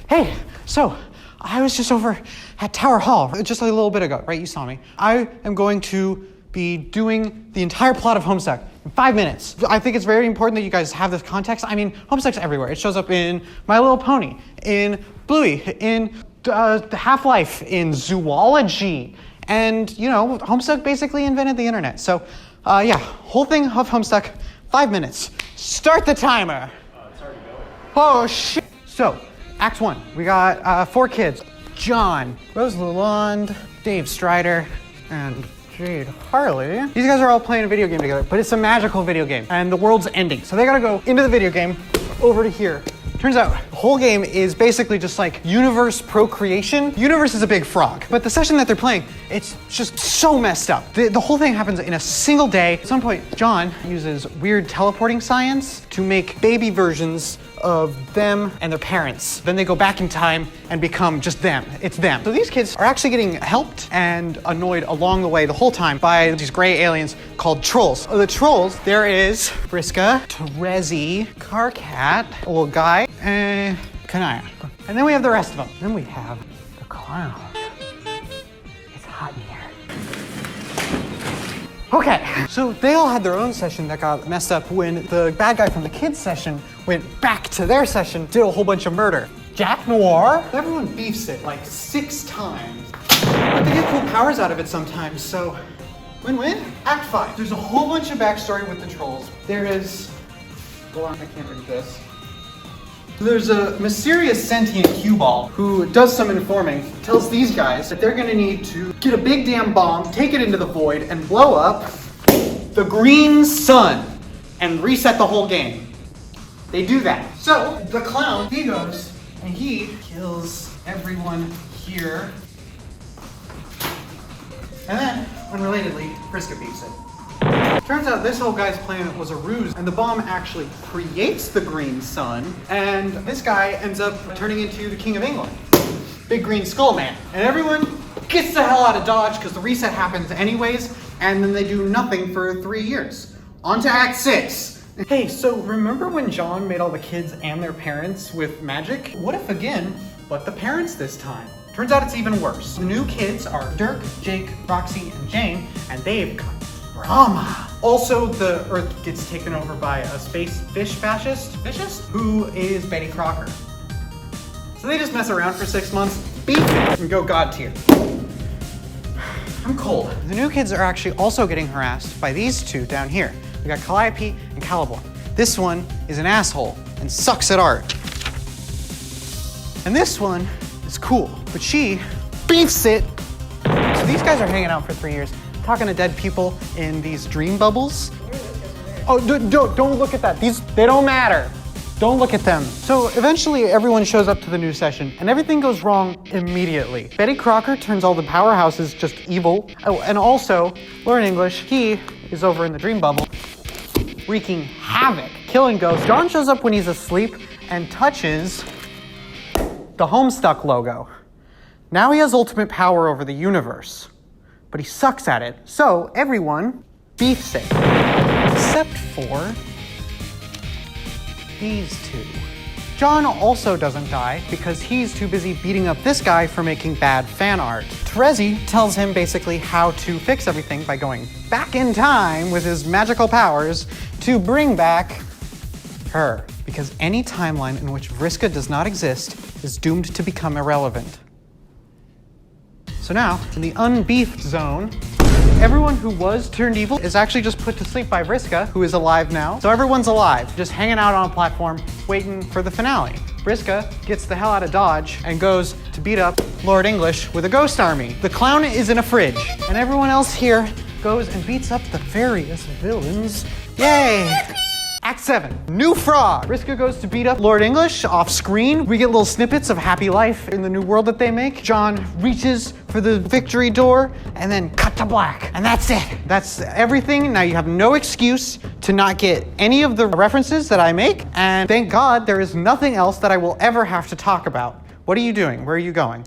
Hey, so I was just over at Tower Hall just a little bit ago, right? You saw me. I am going to be doing the entire plot of Homestuck in 5 minutes. I think it's very important that you guys have this context. I mean, Homestuck's everywhere. It shows up in My Little Pony, in Bluey, in Half-Life, in zoology. And, you know, Homestuck basically invented the internet. So, yeah, whole thing of Homestuck, 5 minutes. Start the timer. It's already going. Oh, shit. So, Act 1, we got 4 kids. John, Rose Lalonde, Dave Strider, and Jade Harley. These guys are all playing a video game together, but it's a magical video game, and the world's ending. So they gotta go into the video game, over to here. Turns out, the whole game is basically just like universe procreation. Universe is a big frog, but the session that they're playing, it's just so messed up. The whole thing happens in a single day. At some point, John uses weird teleporting science to make baby versions of them and their parents. Then they go back in time and become just them. It's them. So these kids are actually getting helped and annoyed along the way the whole time by these gray aliens called trolls. The trolls, there is Briska, Terezi, Carcat, a little guy, and Kanaya. And then we have the rest of them. Then we have the clown. It's hot in here. Okay, so they all had their own session that got messed up when the bad guy from the kids' session went back to their session, did a whole bunch of murder. Jack Noir, everyone beefs it like 6 times. But they get cool powers out of it sometimes, so win-win. Act 5, there's a whole bunch of backstory with the trolls. There is, hold on, I can't read this. There's a mysterious sentient cue ball who does some informing, tells these guys that they're gonna need to get a big damn bomb, take it into the void, and blow up the green sun and reset the whole game. They do that. So the clown, he goes and he kills everyone here. And then, unrelatedly, Friska beats it. Turns out this whole guy's plan was a ruse, and the bomb actually creates the green sun, and this guy ends up turning into the King of England. Big green skull man. And everyone gets the hell out of Dodge because the reset happens anyways, and then they do nothing for 3 years. On to Act 6. Hey, so remember when John made all the kids and their parents with magic? What if again, but the parents this time? Turns out it's even worse. The new kids are Dirk, Jake, Roxy, and Jane, and they've got drama. Also, the Earth gets taken over by a space fish fascist, who is Betty Crocker. So they just mess around for 6 months, beat it, and go God tier. I'm cold. The new kids are actually also getting harassed by these two down here. We got Calliope and Caliborn. This one is an asshole and sucks at art. And this one is cool, but she beefs it. So these guys are hanging out for 3 years, talking to dead people in these dream bubbles. Oh, don't look at that. They don't matter. Don't look at them. So eventually everyone shows up to the new session and everything goes wrong immediately. Betty Crocker turns all the powerhouses just evil. Oh, and also, Learn English, he is over in the dream bubble, wreaking havoc, killing ghosts. John shows up when he's asleep and touches the Homestuck logo. Now he has ultimate power over the universe, but he sucks at it. So everyone beefs it, except for these two. John also doesn't die because he's too busy beating up this guy for making bad fan art. Terezi tells him basically how to fix everything by going back in time with his magical powers to bring back her. Because any timeline in which Vriska does not exist is doomed to become irrelevant. So now, in the unbeefed zone, everyone who was turned evil is actually just put to sleep by Vriska, who is alive now. So everyone's alive, just hanging out on a platform, waiting for the finale. Vriska gets the hell out of Dodge and goes to beat up Lord English with a ghost army. The clown is in a fridge, and everyone else here goes and beats up the various villains. Yay! Act 7, New Frog. Vriska goes to beat up Lord English off screen. We get little snippets of happy life in the new world that they make. John reaches for the victory door and then cut to black. And that's it. That's everything. Now you have no excuse to not get any of the references that I make. And thank God there is nothing else that I will ever have to talk about. What are you doing? Where are you going?